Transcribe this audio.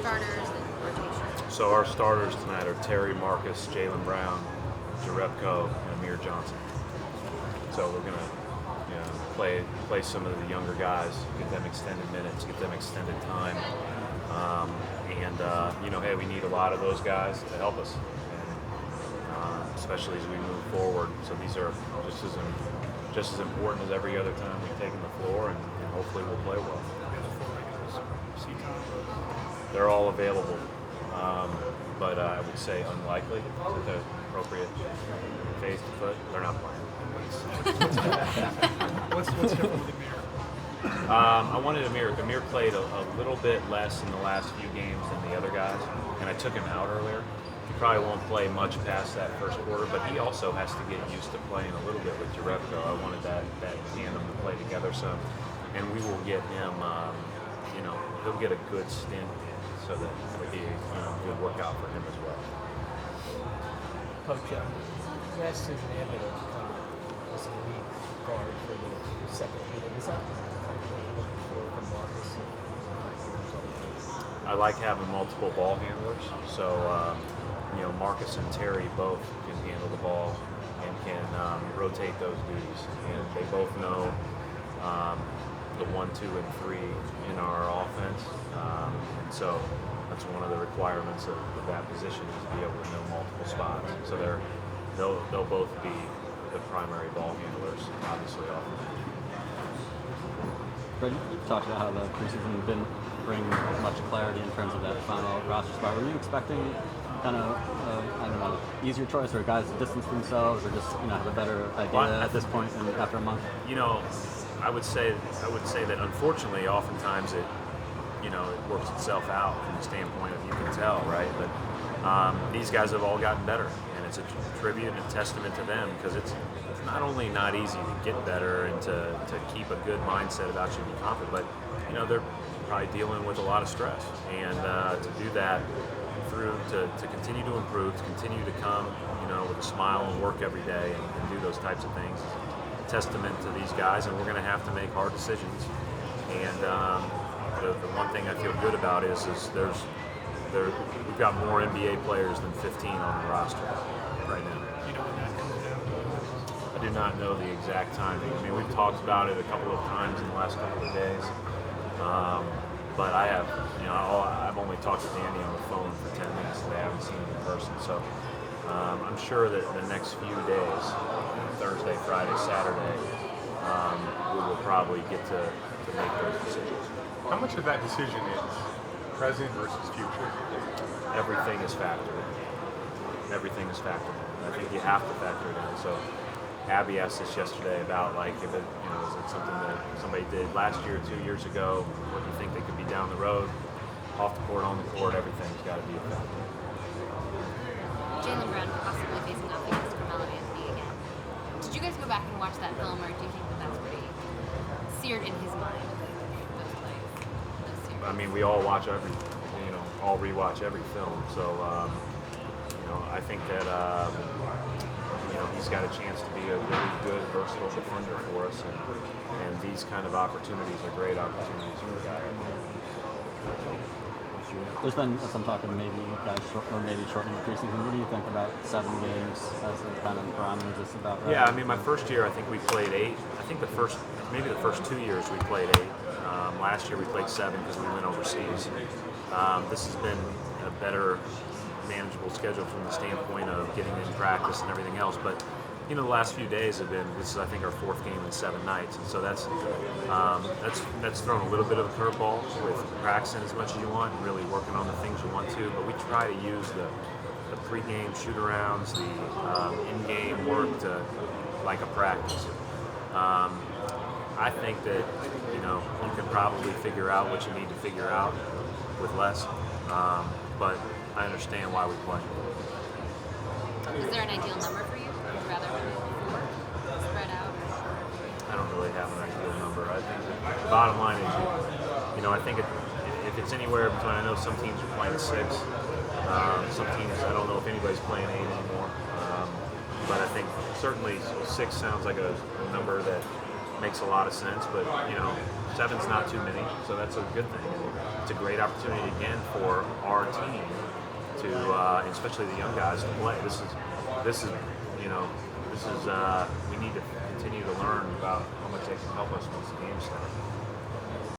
starters and rotation? So our starters tonight are Terry, Marcus, Jalen Brown, Jerebko, and Amir Johnson. So we're gonna, play some of the younger guys, get them extended minutes, get them extended time, hey, we need a lot of those guys to help us, and, especially as we move forward. So these are just as important as every other time we've taken the floor, and hopefully we'll play well. They're all available, but I would say unlikely with the appropriate phase to foot. They're not playing. What's different with Amir? I wanted Amir. Amir played a little bit less in the last few games than the other guys, and I took him out earlier. He probably won't play much past that first quarter, but he also has to get used to playing a little bit with Jerebko. I wanted that tandem to play together some, and we will get him, he'll get a good stint, so that it'll be a good workout for him as well. Coach, West is an able to become this elite guard for the second unit. Is that what you're looking for from Marcus? I like having multiple ball handlers, so Marcus and Terry both can handle the ball and can rotate those duties, and they both know the 1, 2, and 3 in our offense, and so that's one of the requirements of that position is to be able to know multiple spots. So they'll both be the primary ball handlers, obviously. Fred, you talked about how the preseason didn't bring much clarity in terms of that final roster spot. Were you expecting kind of, easier choice, or guys to distance themselves, or just have a better idea at this point and after a month? I would say that unfortunately, oftentimes it works itself out from the standpoint of you can tell, right? But these guys have all gotten better, and it's a tribute and a testament to them, because it's not only not easy to get better and to keep a good mindset about you and be confident, but they're probably dealing with a lot of stress, and to do that to continue to improve, to continue to come with a smile and work every day and do those types of things, a testament to these guys. And we're going to have to make hard decisions, and the one thing I feel good about is we've got more NBA players than 15 on the roster right now. I do not know the exact timing. I mean, we've talked about it a couple of times in the last couple of days, but I have, I've only talked to Danny on the phone for 10 minutes today. I haven't seen him in person, so I'm sure that in the next few days, Thursday, Friday, Saturday, we will probably get to make those decisions. How much of that decision is present versus future? Everything is factored in. Everything is factored in. I think you have to factor it in. So Abby asked us yesterday about if it, is it something that somebody did last year, 2 years ago? What do you think they could be down the road? Off the court, on the court, everything's got to be a factor. Jalen Brown possibly facing off against Carmelo Anthony again. Did you guys go back and watch that film, or do you think that that's pretty seared in his mind, those plays, those series? I mean, we all watch all rewatch every film. So, I think that, he's got a chance to be a really good, versatile defender for us, and these kind of opportunities are great opportunities for the guy. There's been some talk of maybe shortening the preseason. What do you think about 7 games as the kind of parameters? Is about right? Yeah, I mean, my first year I think we played 8. I think the first 2 years we played 8. Last year we played 7 because we went overseas. This has been a better, manageable schedule from the standpoint of getting in practice and everything else. But the last few days have been. This is, I think, our 4th game in 7 nights, and so that's thrown a little bit of a curveball with practicing as much as you want and really working on the things you want to. But we try to use the pregame shoot-arounds, the in-game work like a practice. I think that you can probably figure out what you need to figure out with less, but I understand why we play. Is there an ideal number for you? Would you rather spread out? I don't really have an ideal number. I think the bottom line is, I think if it's anywhere between, I know some teams are playing 6. Some teams, I don't know if anybody's playing 8 anymore. But I think certainly 6 sounds like a number that makes a lot of sense. But, 7's not too many, so that's a good thing. It's a great opportunity again for our team to, especially the young guys, to play. This is we need to continue to learn about how much they can help us once the game starts.